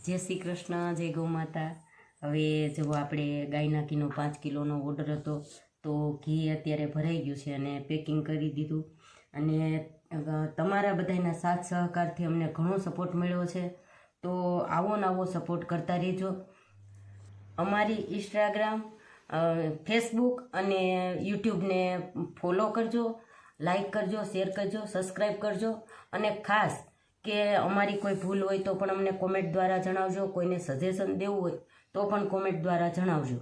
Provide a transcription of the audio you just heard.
જય શ્રી કૃષ્ણ, જય ગૌ માતા. હવે જો આપણે ગાયના ઘીનો 5 કિલોનો ઓર્ડર હતો, તો ઘી અત્યારે ભરાઈ ગયું છે અને પેકિંગ કરી દીધું. અને તમારા બધાના સાથ સહકારથી અમને ઘણો સપોર્ટ મળ્યો છે. તો આવો ને આવો સપોર્ટ કરતા રહેજો. અમારી ઇન્સ્ટાગ્રામ, ફેસબુક અને યુટ્યુબને ફોલો કરજો, લાઈક કરજો, શેર કરજો, સબસ્ક્રાઈબ કરજો. અને ખાસ કે અમારી કોઈ ભૂલ હોય તો પણ અમને કોમેન્ટ દ્વારા જણાવજો. કોઈને સજેશન દેવું હોય તો પણ કોમેન્ટ દ્વારા જણાવજો.